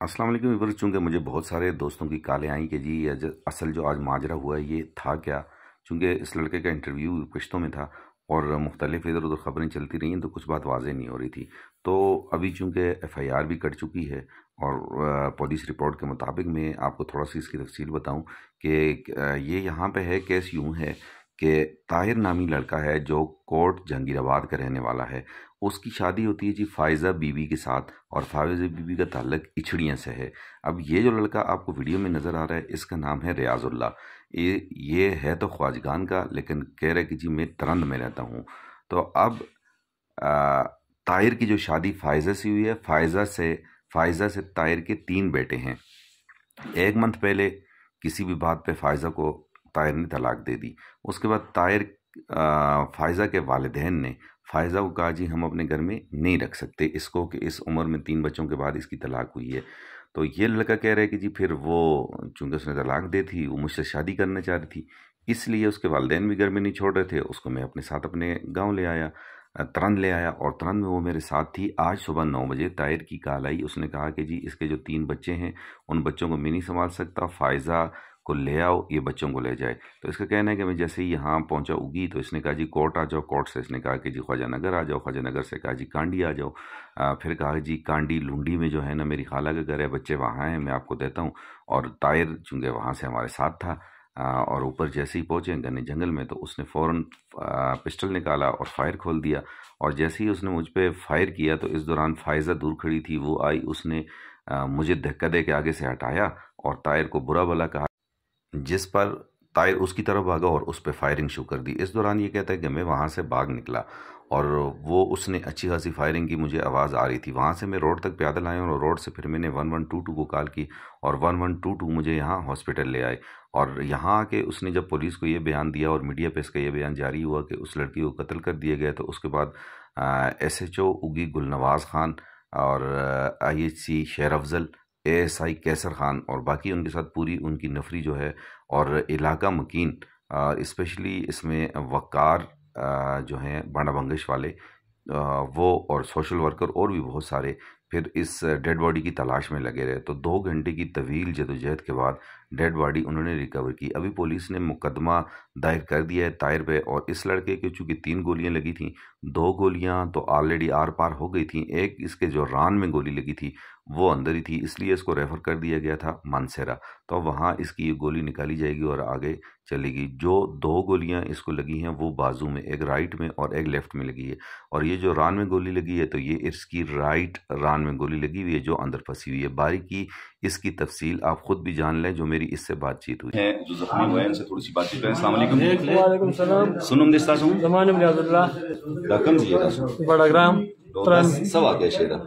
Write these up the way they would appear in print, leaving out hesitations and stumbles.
अस्सलाम वालेकुम व्यूअर्स। चूँकि मुझे बहुत सारे दोस्तों की कॉलें आई कि जी असल जो आज माजरा हुआ है ये था क्या। चूँकि इस लड़के का इंटरव्यू पुश्तों में था और मुख्तलिफ इधर उधर ख़बरें चलती रही तो कुछ बात वाज़ेह नहीं हो रही थी। तो अभी चूँकि FIR भी कट चुकी है और पुलिस रिपोर्ट के मुताबिक मैं आपको थोड़ा सी इसकी तफसील बताऊँ कि ये यहाँ पे है। केस यूँ है कि ताहिर नामी लड़का है जो कोट जहांगीराबाद का रहने वाला है। उसकी शादी होती है जी फ़ायज़ा बीबी के साथ और फ़ायज़ा बीबी का ताल्लुक इछड़ियाँ से है। अब ये जो लड़का आपको वीडियो में नज़र आ रहा है इसका नाम है रियाज़ुल्लाह। ये है तो ख्वाजगान का, लेकिन कह रहा है कि जी मैं तरंद में रहता हूँ। तो अब ताहिर की जो शादी फ़ायज़ा से हुई है, फ़ायज़ा से ताहिर के 3 बेटे हैं। 1 मंथ पहले किसी भी बात पे फ़ायज़ा को ताहिर ने तलाक दे दी। उसके बाद ताहिर फ़ायज़ा के वालिदैन ने फ़ायज़ा को कहा जी हम अपने घर में नहीं रख सकते इसको कि इस उम्र में 3 बच्चों के बाद इसकी तलाक हुई है। तो ये लड़का कह रहा है कि जी फिर वो चूँकि उसने तलाक दी थी वो मुझसे शादी करना चाह रही थी, इसलिए उसके वालिदैन भी घर में नहीं छोड़ रहे थे। उसको मैं अपने साथ अपने गाँव ले आया, तरंद ले आया और तरंद में वो मेरे साथ थी। आज सुबह 9 बजे ताहिर की कॉल आई। उसने कहा कि जी इसके जो 3 बच्चे हैं उन बच्चों को मैं नहीं संभाल सकता, फ़ायज़ा को ले आओ, ये बच्चों को ले जाए। तो इसका कहना है कि मैं जैसे ही यहाँ पहुँचा उगी तो इसने कहा जी कोर्ट आ जाओ, कोर्ट से इसने कहा कि जी ख्वाजा नगर आ जाओ, ख्वाजा नगर से कहा जी कांडी आ जाओ। फिर कहा जी कांडी लुंडी में जो है ना मेरी खाला का घर है, बच्चे वहाँ हैं, मैं आपको देता हूँ। और ताहिर चूँकि वहाँ से हमारे साथ था और ऊपर जैसे ही पहुँचे घने जंगल में तो उसने फ़ौरन पिस्टल निकाला और फायर खोल दिया। और जैसे ही उसने मुझ पर फायर किया तो इस दौरान फ़ायज़ा दूर खड़ी थी, वो आई, उसने मुझे धक्का दे के आगे से हटाया और ताहिर को बुरा भला कहा, जिस पर ताहिर उसकी तरफ भागा और उस पर फायरिंग शुरू कर दी। इस दौरान ये कहता है कि मैं वहाँ से भाग निकला और वो उसने अच्छी खासी फायरिंग की, मुझे आवाज़ आ रही थी। वहाँ से मैं रोड तक पैदल आया और रोड से फिर मैंने 1122 को कॉल की और 1122 मुझे यहाँ हॉस्पिटल ले आए। और यहाँ आके उसने जब पुलिस को ये बयान दिया और मीडिया पे इसका ये बयान जारी हुआ कि उस लड़की को कत्ल कर दिया गया, तो उसके बाद SHO उगी गुलनवाज़ खान और IHC शेर अफजल, ASI कैसर खान और बाकी उनके साथ पूरी उनकी नफरी जो है और इलाका मकीन स्पेशली इसमें वक़ार जो हैं बांडा बंगश वाले वो और सोशल वर्कर और भी बहुत सारे फिर इस डेड बॉडी की तलाश में लगे रहे। तो 2 घंटे की तवील जदोजहद के बाद डेड बॉडी उन्होंने रिकवर की। अभी पुलिस ने मुकदमा दायर कर दिया है ताहिर पे। और इस लड़के के चूँकि 3 गोलियां लगी थी, 2 गोलियां तो ऑलरेडी आर पार हो गई थी, एक इसके जो रान में गोली लगी थी वो अंदर ही थी, इसलिए इसको रेफ़र कर दिया गया था मानसेरा। तो वहाँ इसकी ये गोली निकाली जाएगी और आगे चलेगी। जो 2 गोलियां इसको लगी हैं वो बाजू में, एक राइट में और एक लेफ़्ट में लगी है। और ये जो रान में गोली लगी है तो ये इसकी राइट रान में गोली लगी हुई है जो अंदर फंसी हुई है। बारीकी इसकी तफसील आप खुद भी जान लें जो मेरी इससे बातचीत हुई है। जो जख्मी हुए हैं इनसे थोड़ी सी बातचीत करें। अस्सलाम वालेकुम। वालेकुम सलाम। सुनम दिस्ता सुन जमाने में रियाजुल्लाह रकम जी बड़ा ग्राम सब आ गया शेरा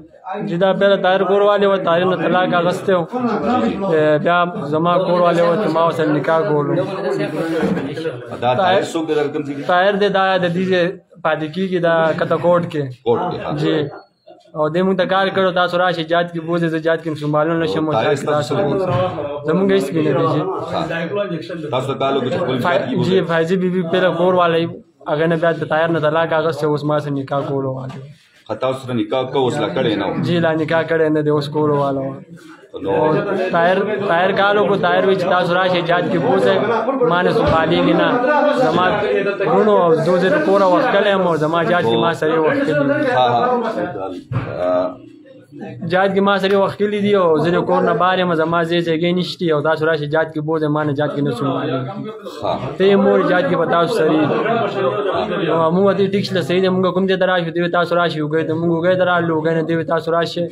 जिदा पहले ताहिर कोर वाले वो ताहिर ने तलाक का गस्ते हो क्या जमा कोर वाले वो तमाम से निकाह कोल ताहिर दे दाया दे दीजे पादिकी की दा कता कोट के जी और दे मुंग तकार करो तासो राशि जात की बोझ से जात की संभालने न शमो तासो जमुंग इस भी ने दीजिए तासो कालो कुछ जी फाइजी बीबी पहले कोर वाले अगर ने ब्याज ताहिर ने तलाक का गस्ते उस मां से निकाह कोलो वाले खता उस निकाह को उसला करे ना जी ला निकाह करे ने दे उस कोलो वाला और ताहिर कालो को ताहिर विच तासुरा से जात की पूछे माने सुपाली की ना जमा गुनो दो से कोरा वक्त कले हम और जमा जात की मां सरी वक्त जात की मां सरी वक्त ली दियो जने कोर ना बारे में जमा जे जे निश्ती और तासुरा से जात की बोझे माने जात की न सुनवाली ते मोर जात की बताओ सरी मु अति टिक्स ले सही मुंगा कुम दे दराश देव तासुरा से गए तो मुंगो गए दरा लोग ने देव तासुरा से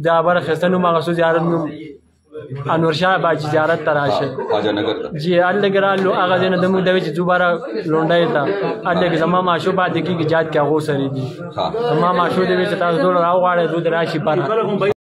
दाबर खसनु मागसु जियारत में अनवर शाह बाजी जियारत तराशे जी अल्लाह के रालो आगा देना दमु देवी जुबारा लोंडाई था अल्लाह के जमा माशो बात देखी की जात क्या हो सरी दी जमा माशो देवी ता दो राव वाले दूध राशि पर